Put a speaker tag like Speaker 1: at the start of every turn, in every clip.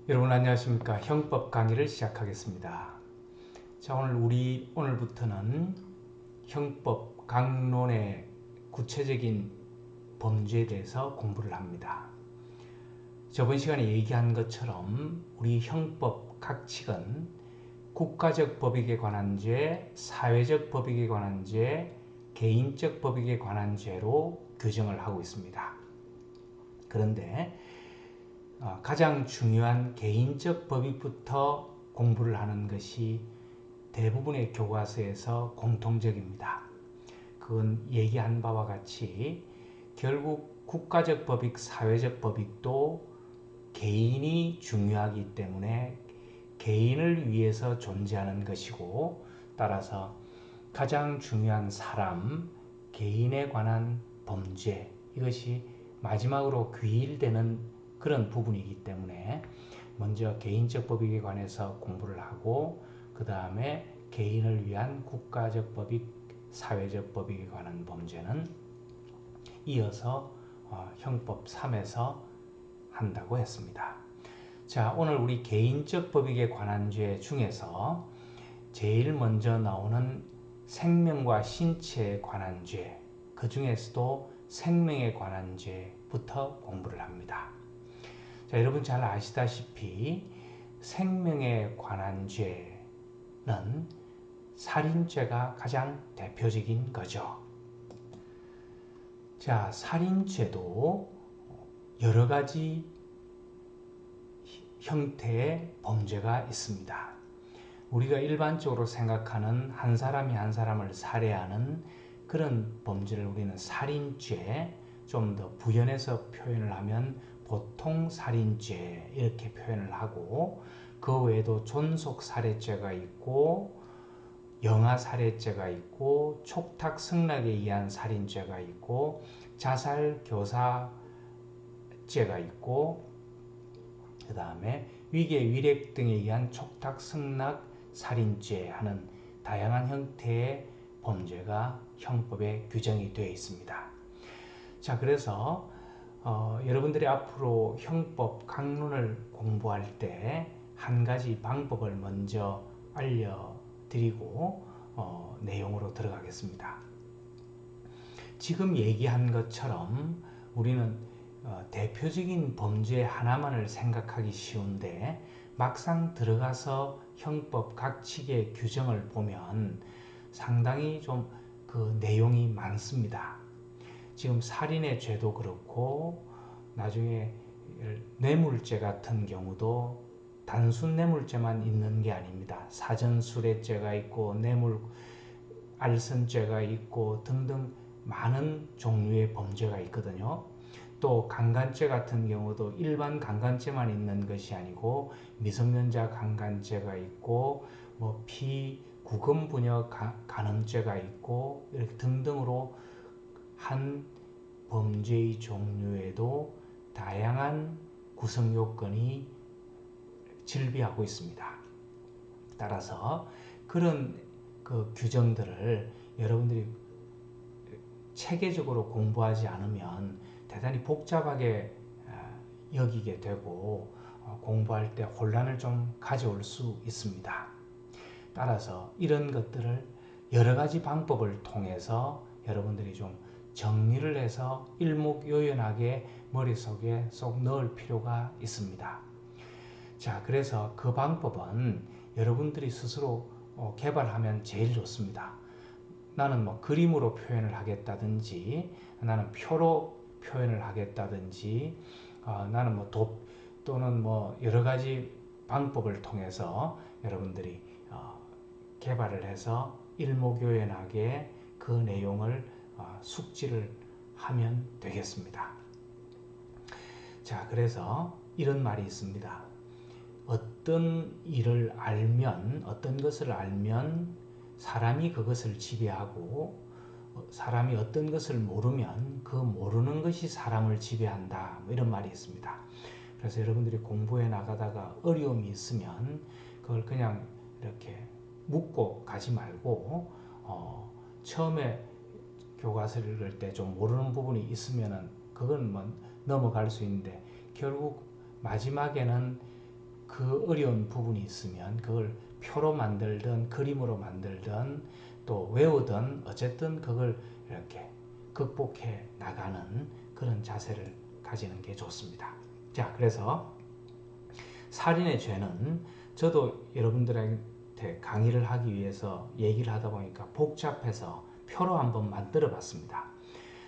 Speaker 1: 여러분 안녕하십니까? 형법 강의를 시작하겠습니다. 자, 오늘부터는 형법 강론의 구체적인 범죄에 대해서 공부를 합니다. 저번 시간에 얘기한 것처럼 우리 형법 각 칙은 국가적 법익에 관한 죄, 사회적 법익에 관한 죄, 개인적 법익에 관한 죄로 규정을 하고 있습니다. 그런데 가장 중요한 개인적 법익부터 공부를 하는 것이 대부분의 교과서에서 공통적입니다. 그건 얘기한 바와 같이 결국 국가적 법익, 사회적 법익도 개인이 중요하기 때문에 개인을 위해서 존재하는 것이고, 따라서 가장 중요한 사람, 개인에 관한 범죄, 이것이 마지막으로 귀일되는 그런 부분이기 때문에 먼저 개인적 법익에 관해서 공부를 하고, 그 다음에 개인을 위한 국가적 법익, 사회적 법익에 관한 범죄는 이어서 형법 3에서 한다고 했습니다. 자, 오늘 우리 개인적 법익에 관한 죄 중에서 제일 먼저 나오는 생명과 신체에 관한 죄, 그 중에서도 생명에 관한 죄부터 공부를 합니다. 자, 여러분 잘 아시다시피 생명에 관한 죄는 살인죄가 가장 대표적인 거죠. 자, 살인죄도 여러 가지 형태의 범죄가 있습니다. 우리가 일반적으로 생각하는 한 사람이 한 사람을 살해하는 그런 범죄를 우리는 살인죄, 좀 더 부연해서 표현을 하면 보통 살인죄 이렇게 표현을 하고, 그 외에도 존속살해죄가 있고 영아살해죄가 있고 촉탁 승낙에 의한 살인죄가 있고 자살교사죄가 있고, 그 다음에 위계 위력 등에 의한 촉탁 승낙 살인죄 하는 다양한 형태의 범죄가 형법에 규정이 되어 있습니다. 자, 그래서 여러분들이 앞으로 형법 강론을 공부할 때 한 가지 방법을 먼저 알려드리고 내용으로 들어가겠습니다. 지금 얘기한 것처럼 우리는 대표적인 범죄 하나만을 생각하기 쉬운데, 막상 들어가서 형법 각 칙의 규정을 보면 상당히 좀 그 내용이 많습니다. 지금 살인의 죄도 그렇고, 나중에 뇌물죄 같은 경우도 단순 뇌물죄만 있는 게 아닙니다. 사전수뢰죄가 있고 뇌물 알선죄가 있고 등등 많은 종류의 범죄가 있거든요. 또 강간죄 같은 경우도 일반 강간죄만 있는 것이 아니고 미성년자 강간죄가 있고 뭐 피구금부녀 간음죄가 있고 이렇게 등등으로 한 범죄의 종류에도 다양한 구성 요건이 질비하고 있습니다. 따라서 그런 그 규정들을 여러분들이 체계적으로 공부하지 않으면 대단히 복잡하게 여기게 되고 공부할 때 혼란을 좀 가져올 수 있습니다. 따라서 이런 것들을 여러 가지 방법을 통해서 여러분들이 좀 정리를 해서 일목요연하게 머릿속에 쏙 넣을 필요가 있습니다. 자, 그래서 그 방법은 여러분들이 스스로 개발하면 제일 좋습니다. 나는 뭐 그림으로 표현을 하겠다든지, 나는 표로 표현을 하겠다든지, 나는 뭐 또는 뭐 여러 가지 방법을 통해서 여러분들이 개발을 해서 일목요연하게 그 내용을 숙지를 하면 되겠습니다. 자, 그래서 이런 말이 있습니다. 어떤 것을 알면 사람이 그것을 지배하고, 사람이 어떤 것을 모르면 그 모르는 것이 사람을 지배한다, 뭐 이런 말이 있습니다. 그래서 여러분들이 공부해 나가다가 어려움이 있으면 그걸 그냥 이렇게 묻고 가지 말고, 처음에 교과서를 읽을 때 좀 모르는 부분이 있으면은 그건 뭐 넘어갈 수 있는데, 결국 마지막에는 그 어려운 부분이 있으면 그걸 표로 만들든 그림으로 만들든 또 외우든 어쨌든 그걸 이렇게 극복해 나가는 그런 자세를 가지는 게 좋습니다. 자, 그래서 살인의 죄는 저도 여러분들한테 강의를 하기 위해서 얘기를 하다 보니까 복잡해서 표로 한번 만들어 봤습니다.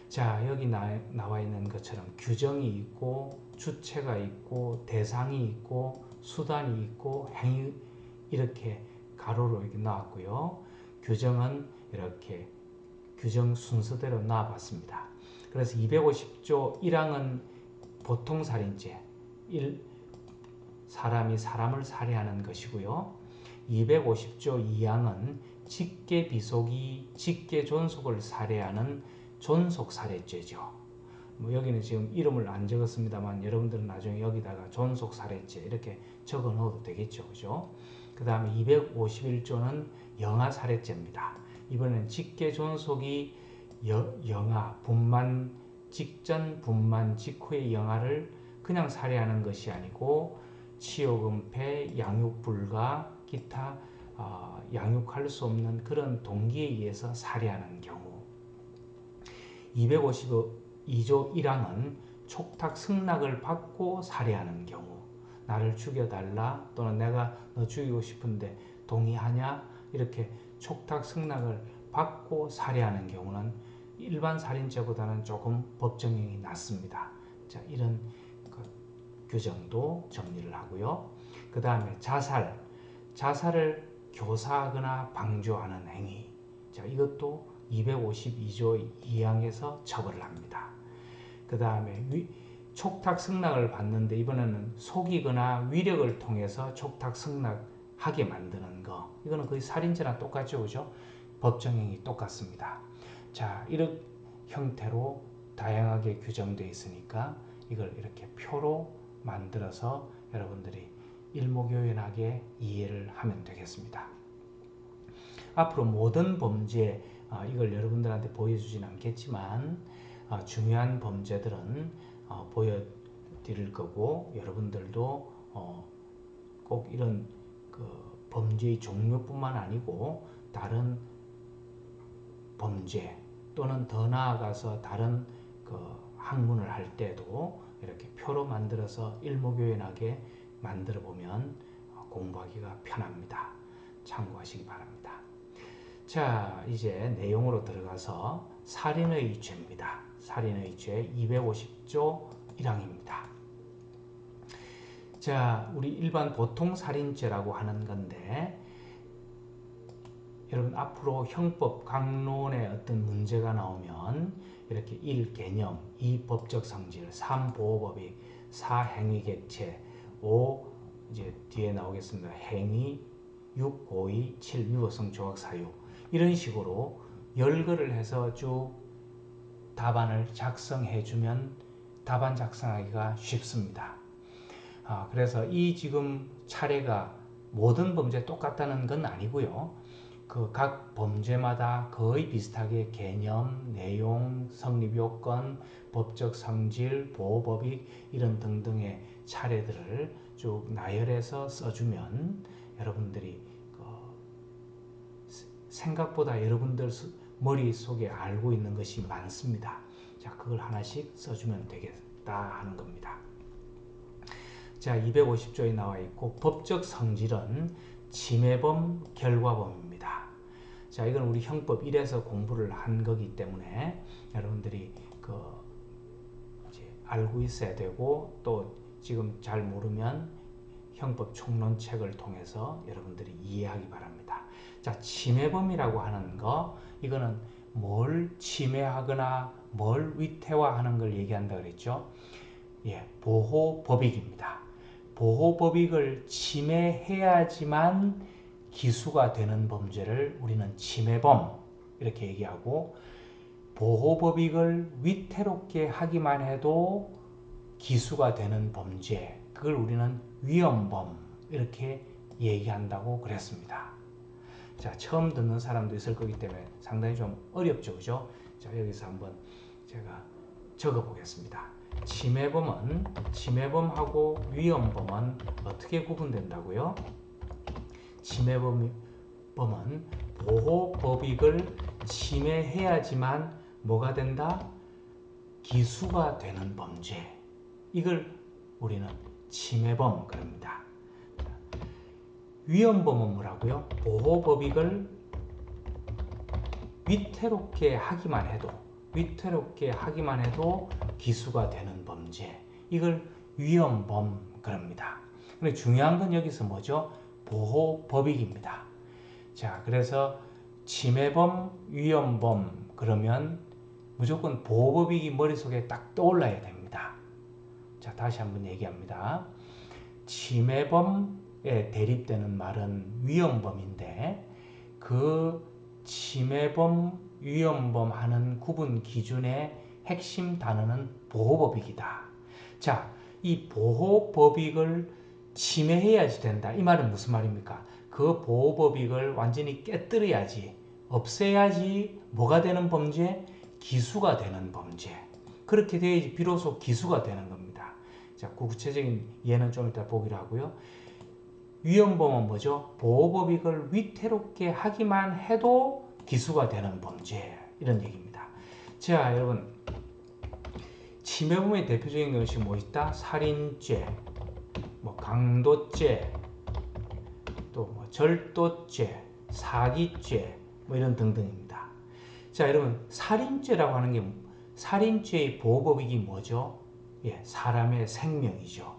Speaker 1: 자, 여기 나와 있는 것처럼 규정이 있고 주체가 있고 대상이 있고 수단이 있고 행위 이렇게 가로로 이렇게 나왔고요. 규정은 이렇게 규정 순서대로 나와봤습니다. 그래서 250조 1항은 보통살인죄, 사람이 사람을 살해하는 것이고요. 250조 2항은 직계비속이 직계존속을 살해하는 존속살해죄죠. 뭐 여기는 지금 이름을 안 적었습니다만 여러분들은 나중에 여기다가 존속살해죄 이렇게 적어 넣어도 되겠죠. 그죠? 그 다음에 251조는 영아살해죄입니다. 이번엔 직계존속이 영아, 분만 직전, 분만 직후의 영아를 그냥 살해하는 것이 아니고 치욕은폐, 양육불가, 기타 양육할 수 없는 그런 동기에 의해서 살해하는 경우 252조 1항은 촉탁 승낙을 받고 살해하는 경우 나를 죽여달라 또는 내가 너 죽이고 싶은데 동의하냐 이렇게 촉탁 승낙을 받고 살해하는 경우는 일반 살인죄보다는 조금 법정형이 낮습니다. 자, 이런 규정도 정리를 하고요. 그 다음에 자살을 교사하거나 방조하는 행위. 자, 이것도 252조 2항에서 처벌을 합니다. 그 다음에 촉탁 승낙을 받는데 이번에는 속이거나 위력을 통해서 촉탁 승낙하게 만드는 거. 이거는 거의 살인죄랑 똑같죠, 그죠? 법정형이 똑같습니다. 자, 이런 형태로 다양하게 규정되어 있으니까 이걸 이렇게 표로 만들어서 여러분들이 일목요연하게 이해를 하면 되겠습니다. 앞으로 모든 범죄 이걸 여러분들한테 보여주진 않겠지만 중요한 범죄들은 보여드릴 거고 여러분들도 꼭 이런 그 범죄의 종류뿐만 아니고 다른 범죄 또는 더 나아가서 다른 그 학문을 할 때도 이렇게 표로 만들어서 일목요연하게 만들어 보면 공부하기가 편합니다. 참고하시기 바랍니다. 자, 이제 내용으로 들어가서 살인의 죄입니다. 살인의 죄 250조 1항입니다. 자, 우리 일반 보통 살인죄라고 하는 건데 여러분 앞으로 형법 강론에 어떤 문제가 나오면 이렇게 1. 개념, 2. 법적 성질, 3. 보호법익, 4. 행위객체, 5. 이제 뒤에 나오겠습니다. 행위, 6. 고의, 7. 위법성 조각 사유 이런 식으로 열거를 해서 쭉 답안을 작성해 주면 답안 작성하기가 쉽습니다. 그래서 이 지금 차례가 모든 범죄 똑같다는 건 아니고요. 그 각 범죄마다 거의 비슷하게 개념, 내용, 성립요건, 법적 성질, 보호법익 이런 등등의 차례들을 쭉 나열해서 써주면 여러분들이 생각보다 여러분들 머릿속에 알고 있는 것이 많습니다. 자, 그걸 하나씩 써주면 되겠다 하는 겁니다. 자, 250조에 나와 있고 법적 성질은 침해범, 결과범입니다. 자, 이건 우리 형법 1에서 공부를 한 거기 때문에 여러분들이 이제 알고 있어야 되고 또 지금 잘 모르면 형법 총론책을 통해서 여러분들이 이해하기 바랍니다. 자, 침해범이라고 하는 거 이거는 뭘 침해하거나 뭘 위태화하는 걸 얘기한다 그랬죠. 예, 보호법익입니다. 보호법익을 침해해야지만 기수가 되는 범죄를 우리는 침해범 이렇게 얘기하고 보호법익을 위태롭게 하기만 해도 기수가 되는 범죄 그걸 우리는 위헌범 이렇게 얘기한다고 그랬습니다. 자, 처음 듣는 사람도 있을 거기 때문에 상당히 좀 어렵죠, 그죠? 자, 여기서 한번 제가 적어 보겠습니다. 침해범하고 위헌범은 어떻게 구분된다고요? 침해범은 보호법익을 침해해야지만 뭐가 된다? 기수가 되는 범죄. 이걸 우리는 침해범 그럽니다. 위헌범은 뭐라고요? 보호법익을 위태롭게 하기만 해도 기수가 되는 범죄. 이걸 위헌범 그럽니다. 근데 중요한 건 여기서 뭐죠? 보호법익입니다. 자, 그래서 침해범, 위헌범 그러면 무조건 보호법익이 머릿속에 딱 떠올라야 됩니다. 자, 다시 한번 얘기합니다. 침해범에 대립되는 말은 위헌범인데 그 침해범, 위헌범 하는 구분 기준의 핵심 단어는 보호법익이다. 자, 이 보호법익을 침해해야지 된다. 이 말은 무슨 말입니까? 그 보호법익을 완전히 깨뜨려야지, 없애야지 뭐가 되는 범죄? 기수가 되는 범죄. 그렇게 돼야지 비로소 기수가 되는 겁니다. 자, 구체적인 예는 좀 이따 보기로 하고요. 위헌범은 뭐죠? 보호법익을 위태롭게 하기만 해도 기수가 되는 범죄. 이런 얘기입니다. 자, 여러분, 침해범의 대표적인 것이 뭐 있다? 살인죄, 뭐 강도죄, 또 뭐 절도죄, 사기죄, 뭐 이런 등등입니다. 자, 여러분, 살인죄라고 하는 게 살인죄의 보호법익이 뭐죠? 예, 사람의 생명이죠.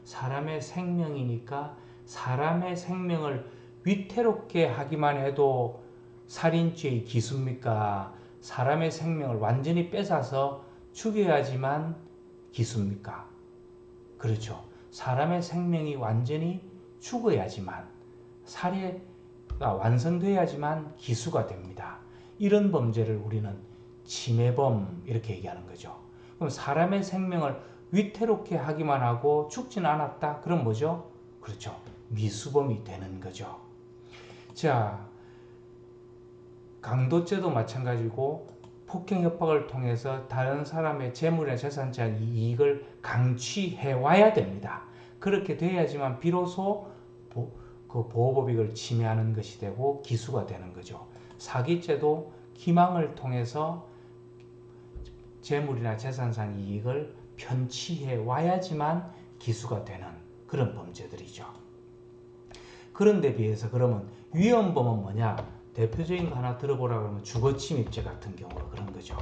Speaker 1: 사람의 생명이니까 사람의 생명을 위태롭게 하기만 해도 살인죄의 기수입니까? 사람의 생명을 완전히 뺏어서 죽여야지만 기수입니까? 그렇죠. 사람의 생명이 완전히 죽어야지만, 살해가 완성돼야지만 기수가 됩니다. 이런 범죄를 우리는 침해범 이렇게 얘기하는 거죠. 그럼 사람의 생명을 위태롭게 하기만 하고 죽진 않았다? 그럼 뭐죠? 그렇죠. 미수범이 되는 거죠. 자, 강도죄도 마찬가지고 폭행 협박을 통해서 다른 사람의 재물이나 재산적 이익을 강취해 와야 됩니다. 그렇게 돼야지만 비로소 그 보호법익을 침해하는 것이 되고 기수가 되는 거죠. 사기죄도 기망을 통해서 재물이나 재산상 이익을 편취해 와야지만 기수가 되는 그런 범죄들이죠. 그런데 비해서 그러면 위헌범은 뭐냐? 대표적인 거 하나 들어보라 그러면 주거침입죄 같은 경우가 그런 거죠.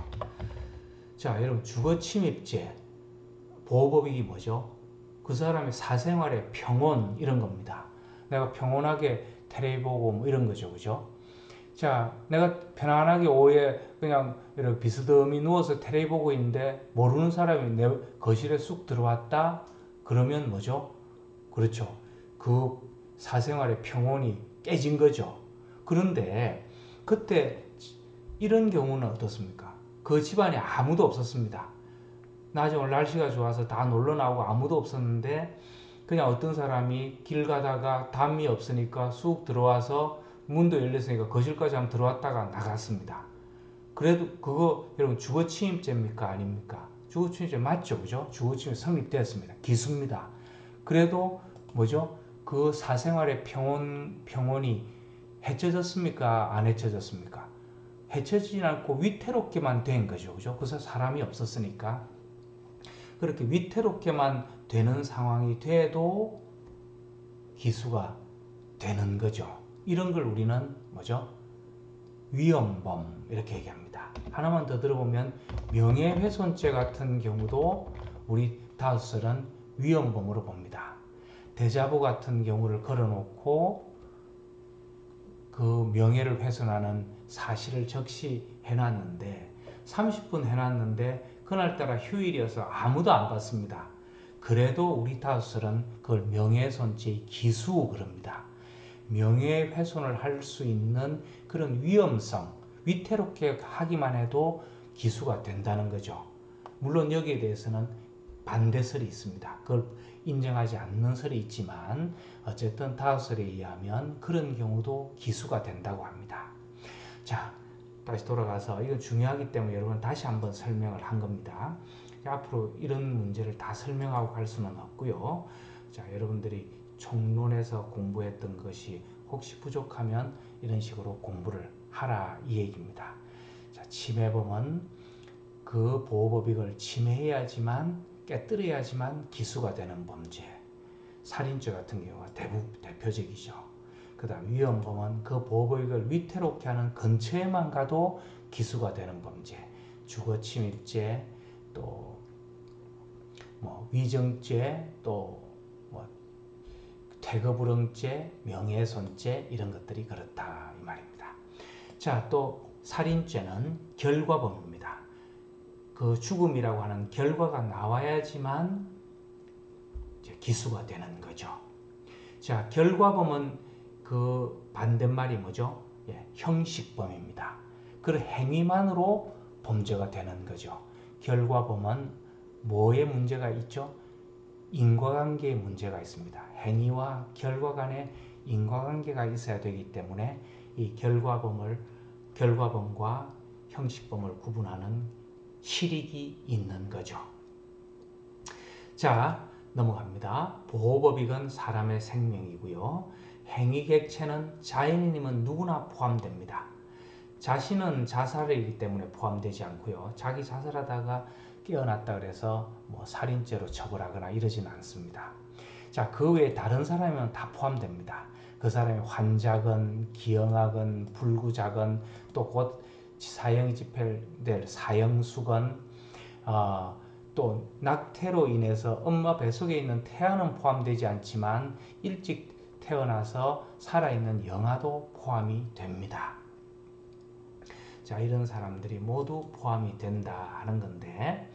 Speaker 1: 자, 여러분, 주거침입죄 보호법익이 뭐죠? 그 사람의 사생활의 평온 이런 겁니다. 내가 평온하게 텔레비 보고 뭐 이런 거죠, 그죠? 자, 내가 편안하게 오후에 그냥 이렇게 비스듬히 누워서 텔레비 보고 있는데 모르는 사람이 내 거실에 쑥 들어왔다? 그러면 뭐죠? 그렇죠. 그 사생활의 평온이 깨진 거죠. 그런데 그때 이런 경우는 어떻습니까? 그 집안에 아무도 없었습니다. 낮에 오늘 날씨가 좋아서 다 놀러 나오고 아무도 없었는데 그냥 어떤 사람이 길 가다가 담이 없으니까 쑥 들어와서 문도 열렸으니까 거실까지 한번 들어왔다가 나갔습니다. 그래도 그거 여러분 주거침입죄입니까? 아닙니까? 주거침입죄 맞죠? 그죠? 주거침입 성립되었습니다. 기수입니다. 그래도 뭐죠? 그 사생활의 평온이 해쳐졌습니까? 안 해쳐졌습니까? 해쳐지지 않고 위태롭게만 된 거죠. 그죠? 그 사람이 없었으니까. 그렇게 위태롭게만 되는 상황이 돼도 기수가 되는 거죠. 이런 걸 우리는 뭐죠? 위헌범 이렇게 얘기합니다. 하나만 더 들어보면 명예훼손죄 같은 경우도 우리 다수설은 위헌범으로 봅니다. 대자보 같은 경우를 걸어놓고 그 명예를 훼손하는 사실을 적시해놨는데 30분 해놨는데 그날따라 휴일이어서 아무도 안 봤습니다. 그래도 우리 다수설은 그걸 명예훼손죄의 기수 그럽니다. 명예훼손을 할 수 있는 그런 위험성, 위태롭게 하기만 해도 기수가 된다는 거죠. 물론 여기에 대해서는 반대설이 있습니다. 그걸 인정하지 않는 설이 있지만 어쨌든 다수설에 의하면 그런 경우도 기수가 된다고 합니다. 자, 다시 돌아가서 이건 중요하기 때문에 여러분 다시 한번 설명을 한 겁니다. 앞으로 이런 문제를 다 설명하고 갈 수는 없고요. 자, 여러분들이 총론에서 공부했던 것이 혹시 부족하면 이런 식으로 공부를 하라 이 얘기입니다. 자, 침해범은 그 보호법익을 침해해야지만 깨뜨려야지만 기수가 되는 범죄. 살인죄 같은 경우가 대표적이죠. 그 다음 위헌범은 그 보호법익을 위태롭게 하는 근처에만 가도 기수가 되는 범죄. 주거침입죄, 또 뭐 위정죄, 또 뭐 퇴거불응죄, 명예훼손죄 이런 것들이 그렇다 이 말입니다. 자, 또 살인죄는 결과범입니다. 그 죽음이라고 하는 결과가 나와야지만 이제 기수가 되는 거죠. 자, 결과범은 그 반대말이 뭐죠? 예, 형식범입니다. 그 행위만으로 범죄가 되는 거죠. 결과범은 뭐에 문제가 있죠? 인과관계에 문제가 있습니다. 행위와 결과 간에 인과관계가 있어야 되기 때문에 이 결과범과 형식범을 구분하는 실익이 있는 거죠. 자, 넘어갑니다. 보호법익은 사람의 생명이고요. 행위객체는 자연인이면 누구나 포함됩니다. 자신은 자살이기 때문에 포함되지 않고요. 자기 자살하다가 깨어났다 그래서 뭐 살인죄로 처벌하거나 이러지는 않습니다. 자, 그 외에 다른 사람이면 다 포함됩니다. 그 사람이 환자건 기형하건 불구자건 또 곧 사형이 집행될 사형수건 또 낙태로 인해서 엄마 뱃속에 있는 태아는 포함되지 않지만 일찍 태어나서 살아있는 영아도 포함이 됩니다. 자, 이런 사람들이 모두 포함이 된다 하는 건데,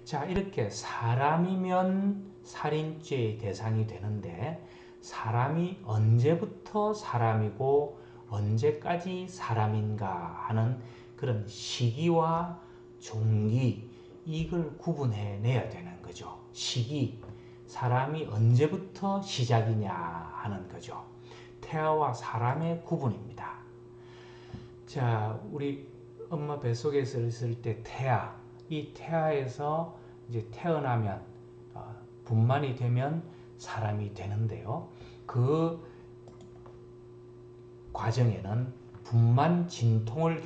Speaker 1: 자, 이렇게 사람이면 살인죄의 대상이 되는데 사람이 언제부터 사람이고 언제까지 사람인가 하는 그런 시기와 종기 이걸 구분해내야 되는 거죠. 시기, 사람이 언제부터 시작이냐 하는 거죠. 태아와 사람의 구분입니다. 자, 우리 엄마 뱃속에서 있을 때 이 태아에서 이제 태어나면 분만이 되면 사람이 되는데요. 그 과정에는 분만 진통을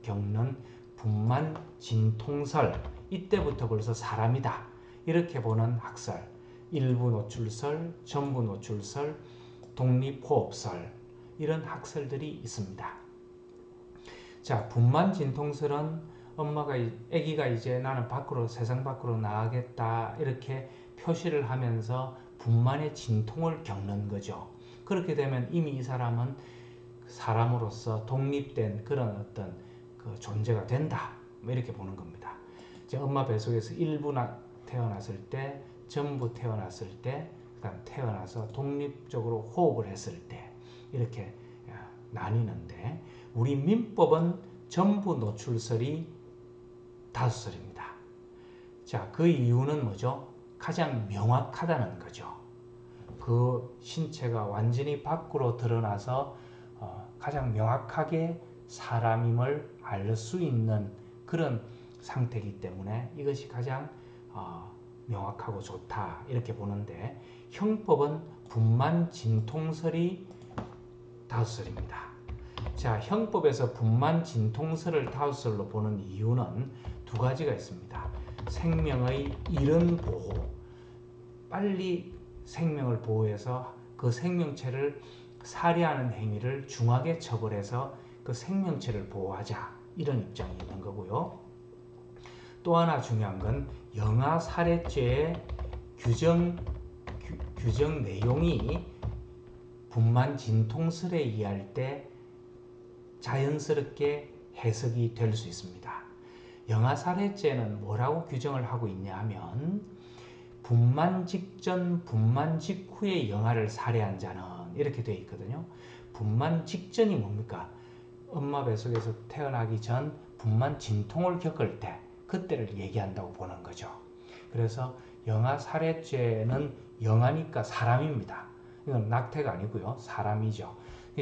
Speaker 1: 겪는 분만 진통설 이때부터 벌써 사람이다 이렇게 보는 학설, 일부 노출설, 전부 노출설, 독립호흡설 이런 학설들이 있습니다. 자, 분만 진통설은 아기가 이제 나는 세상 밖으로 나가겠다 이렇게 표시를 하면서 분만의 진통을 겪는 거죠. 그렇게 되면 이미 이 사람은 사람으로서 독립된 그런 어떤 그 존재가 된다 이렇게 보는 겁니다. 이제 엄마 뱃속에서 일부 태어났을 때, 전부 태어났을 때, 그다음 태어나서 독립적으로 호흡을 했을 때 이렇게 나뉘는데 우리 민법은 전부 노출설이 5설입니다. 자, 그 이유는 뭐죠? 가장 명확하다는 거죠. 그 신체가 완전히 밖으로 드러나서 가장 명확하게 사람임을 알 수 있는 그런 상태이기 때문에 이것이 가장 명확하고 좋다 이렇게 보는데 형법은 분만 진통설이 5설입니다. 자, 형법에서 분만 진통설을 5설로 보는 이유는 2가지가 있습니다. 생명의 이른 보호, 빨리 생명을 보호해서 그 생명체를 살해하는 행위를 중하게 처벌해서 그 생명체를 보호하자 이런 입장이 있는 거고요. 또 하나 중요한 건 영아살해죄의 규정 내용이 분만 진통설에 의할 때 자연스럽게 해석이 될 수 있습니다. 영아살해죄는 뭐라고 규정을 하고 있냐 하면 분만 직전, 분만 직후에 영아를 살해한 자는 이렇게 되어 있거든요. 분만 직전이 뭡니까? 엄마 뱃속에서 태어나기 전 분만 진통을 겪을 때 그때를 얘기한다고 보는 거죠. 그래서 영아살해죄는 영아니까 사람입니다. 이건 낙태가 아니고요. 사람이죠.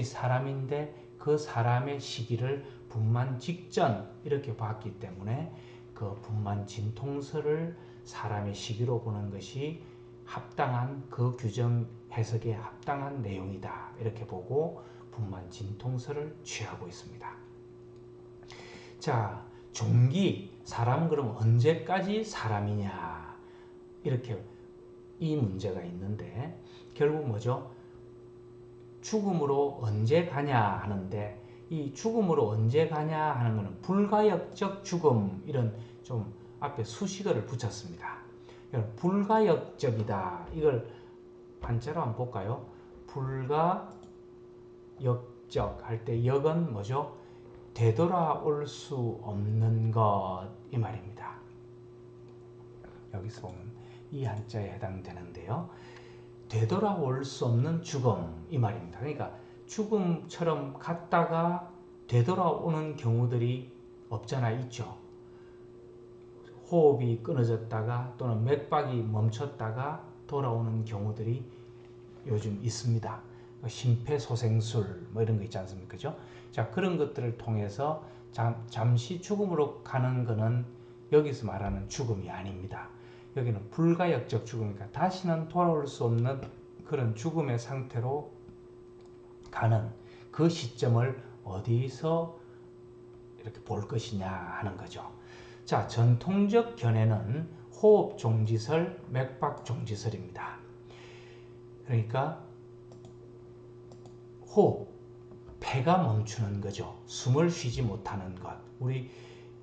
Speaker 1: 사람인데 그 사람의 시기를 분만 직전 이렇게 봤기 때문에 그 분만 진통설을 사람의 시기로 보는 것이 합당한 그 규정 해석에 합당한 내용이다. 이렇게 보고 분만 진통설을 취하고 있습니다. 자, 종기, 사람은 그럼 언제까지 사람이냐? 이렇게 이 문제가 있는데 결국 뭐죠? 죽음으로 언제 가냐 하는데 이 죽음으로 언제 가냐 하는 것은 불가역적 죽음 이런 좀 앞에 수식어를 붙였습니다. 불가역적이다. 이걸 한자로 한번 볼까요? 불가역적 할 때 역은 뭐죠? 되돌아올 수 없는 것 이 말입니다. 여기서 보면 이 한자에 해당되는데요. 되돌아올 수 없는 죽음 이 말입니다. 그러니까 죽음처럼 갔다가 되돌아오는 경우들이 없잖아 있죠. 호흡이 끊어졌다가 또는 맥박이 멈췄다가 돌아오는 경우들이 요즘 있습니다. 심폐소생술 뭐 이런 거 있지 않습니까? 그죠? 자, 그런 것들을 통해서 잠시 죽음으로 가는 것은 여기서 말하는 죽음이 아닙니다. 여기는 불가역적 죽음이니까 다시는 돌아올 수 없는 그런 죽음의 상태로 가는 그 시점을 어디서 이렇게 볼 것이냐 하는 거죠. 자, 전통적 견해는 호흡 종지설, 맥박 종지설입니다. 그러니까 호흡, 폐가 멈추는 거죠. 숨을 쉬지 못하는 것. 우리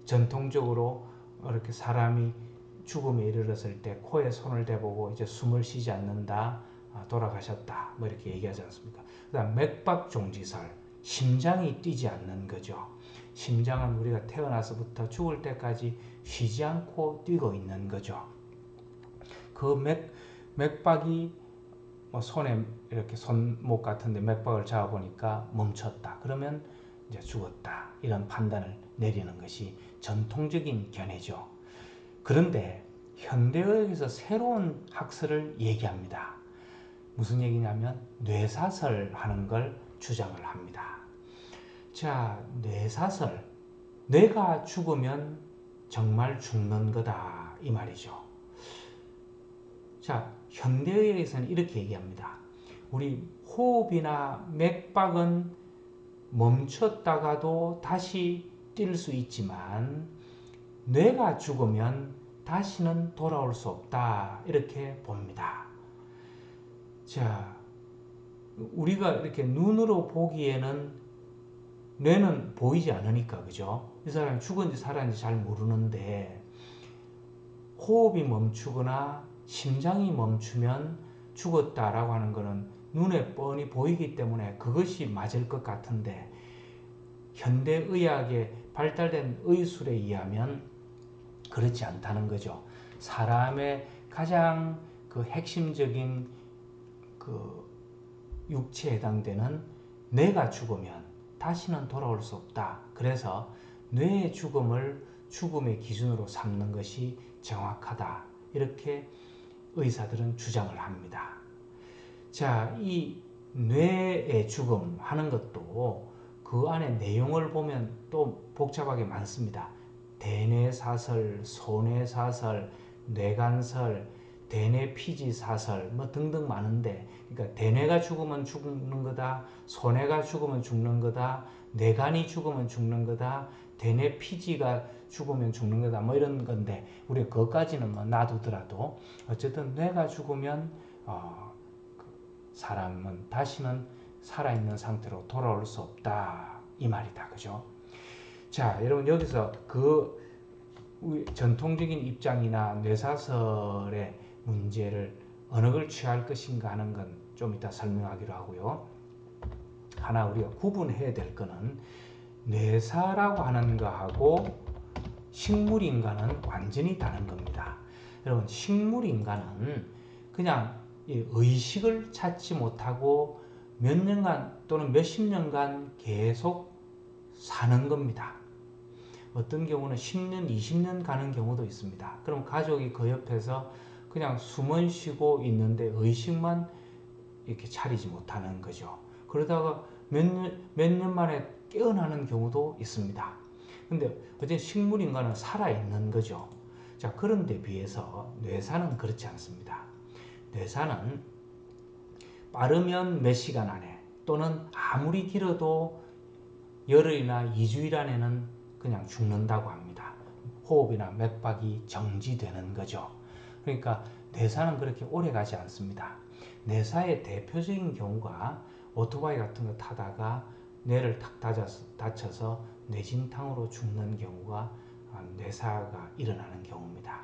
Speaker 1: 전통적으로 이렇게 사람이 죽음에 이르렀을 때 코에 손을 대보고 이제 숨을 쉬지 않는다, 돌아가셨다, 뭐 이렇게 얘기하지 않습니까? 그다음 맥박 종지설, 심장이 뛰지 않는 거죠. 심장은 우리가 태어나서부터 죽을 때까지 쉬지 않고 뛰고 있는 거죠. 그 맥박이 손에 이렇게 손목 같은데 맥박을 잡아보니까 멈췄다. 그러면 이제 죽었다. 이런 판단을 내리는 것이 전통적인 견해죠. 그런데 현대의학에서 새로운 학설을 얘기합니다. 무슨 얘기냐면 뇌사설 하는 걸 주장을 합니다. 자, 뇌사설. 뇌가 죽으면 정말 죽는 거다. 이 말이죠. 자, 현대의학에서는 이렇게 얘기합니다. 우리 호흡이나 맥박은 멈췄다가도 다시 뛸 수 있지만 뇌가 죽으면 다시는 돌아올 수 없다. 이렇게 봅니다. 자, 우리가 이렇게 눈으로 보기에는 뇌는 보이지 않으니까, 그죠? 이 사람이 죽은지 살았는지 잘 모르는데 호흡이 멈추거나 심장이 멈추면 죽었다라고 하는 것은 눈에 뻔히 보이기 때문에 그것이 맞을 것 같은데 현대의학의 발달된 의술에 의하면 그렇지 않다는 거죠. 사람의 가장 그 핵심적인 그 육체에 해당되는 뇌가 죽으면 다시는 돌아올 수 없다. 그래서 뇌의 죽음을 죽음의 기준으로 삼는 것이 정확하다. 이렇게 의사들은 주장을 합니다. 자, 이 뇌의 죽음 하는 것도 그 안에 내용을 보면 또 복잡하게 많습니다. 대뇌사설, 소뇌사설, 뇌간설, 대뇌피지사설 뭐 등등 많은데, 그러니까 대뇌가 죽으면 죽는 거다, 소뇌가 죽으면 죽는 거다, 뇌간이 죽으면 죽는 거다, 대뇌피지가 죽으면 죽는 거다, 뭐 이런 건데 우리가 그것까지는 뭐 놔두더라도 어쨌든 뇌가 죽으면 사람은 다시는 살아있는 상태로 돌아올 수 없다 이 말이다, 그죠? 자, 여러분 여기서 그 전통적인 입장이나 뇌사설의 문제를 어느 걸 취할 것인가 하는 건 좀 이따 설명하기로 하고요. 하나 우리가 구분해야 될 거는 뇌사라고 하는 거하고 식물인간은 완전히 다른 겁니다. 여러분, 식물인간은 그냥 의식을 찾지 못하고 몇 년간 또는 몇십 년간 계속 사는 겁니다. 어떤 경우는 10년, 20년 가는 경우도 있습니다. 그럼 가족이 그 옆에서 그냥 숨은 쉬고 있는데 의식만 이렇게 차리지 못하는 거죠. 그러다가 몇 년 만에 깨어나는 경우도 있습니다. 근데 어쨌든 식물인간은 살아있는 거죠. 자, 그런데 비해서 뇌사는 그렇지 않습니다. 뇌사는 빠르면 몇 시간 안에 또는 아무리 길어도 열흘이나 2주일 안에는 그냥 죽는다고 합니다. 호흡이나 맥박이 정지되는 거죠. 그러니까 뇌사는 그렇게 오래 가지 않습니다. 뇌사의 대표적인 경우가 오토바이 같은 거 타다가 뇌를 탁 다쳐서 뇌진탕으로 죽는 경우가 뇌사가 일어나는 경우입니다.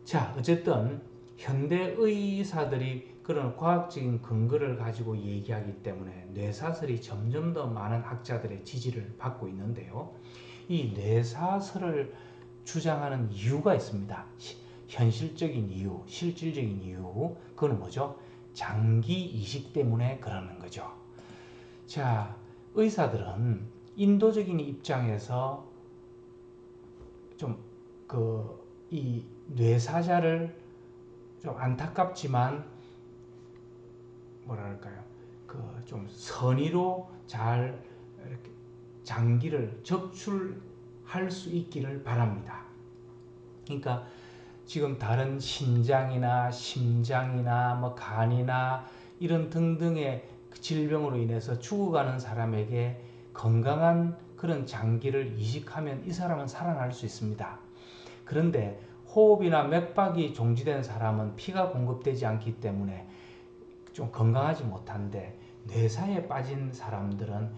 Speaker 1: 자, 어쨌든 현대 의사들이 그런 과학적인 근거를 가지고 얘기하기 때문에 뇌사설이 점점 더 많은 학자들의 지지를 받고 있는데요. 이 뇌사설을 주장하는 이유가 있습니다. 현실적인 이유, 실질적인 이유, 그건 뭐죠? 장기 이식 때문에 그러는 거죠. 자, 의사들은 인도적인 입장에서 좀 이 뇌사자를 좀 안타깝지만 뭐랄까요, 좀 선의로 잘 이렇게 장기를 적출할 수 있기를 바랍니다. 그러니까 지금 다른 신장이나 심장이나 뭐 간이나 이런 등등의 질병으로 인해서 죽어가는 사람에게 건강한 그런 장기를 이식하면 이 사람은 살아날 수 있습니다. 그런데 호흡이나 맥박이 종지된 사람은 피가 공급되지 않기 때문에 좀 건강하지 못한데, 뇌사에 빠진 사람들은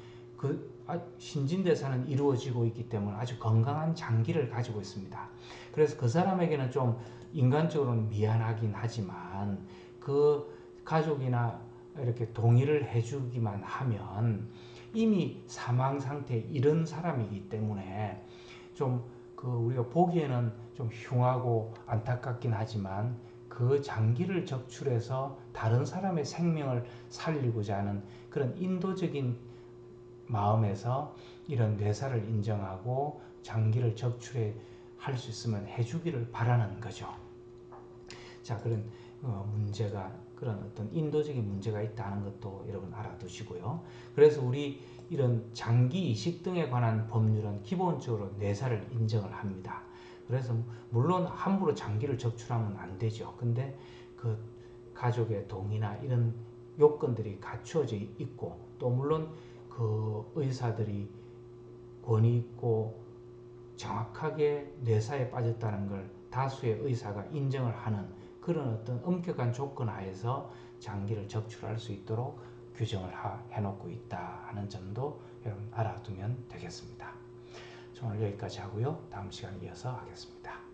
Speaker 1: 신진대사는 이루어지고 있기 때문에 아주 건강한 장기를 가지고 있습니다. 그래서 그 사람에게는 좀 인간적으로는 미안하긴 하지만 그 가족이나 이렇게 동의를 해주기만 하면 이미 사망 상태에 이른 사람이기 때문에 좀 우리가 보기에는 좀 흉하고 안타깝긴 하지만 그 장기를 적출해서 다른 사람의 생명을 살리고자 하는 그런 인도적인 마음에서 이런 뇌사를 인정하고 장기를 적출해 할 수 있으면 해주기를 바라는 거죠. 자, 그런 그런 어떤 인도적인 문제가 있다는 것도 여러분 알아두시고요. 그래서 우리 이런 장기 이식 등에 관한 법률은 기본적으로 뇌사를 인정을 합니다. 그래서 물론 함부로 장기를 적출하면 안 되죠. 근데 그 가족의 동의나 이런 요건들이 갖추어져 있고, 또 물론 그 의사들이 권위 있고 정확하게 뇌사에 빠졌다는 걸 다수의 의사가 인정을 하는 그런 어떤 엄격한 조건 하에서 장기를 적출할 수 있도록 규정을 해놓고 있다 하는 점도 여러분 알아두면 되겠습니다. 오늘 여기까지 하고요. 다음 시간에 이어서 하겠습니다.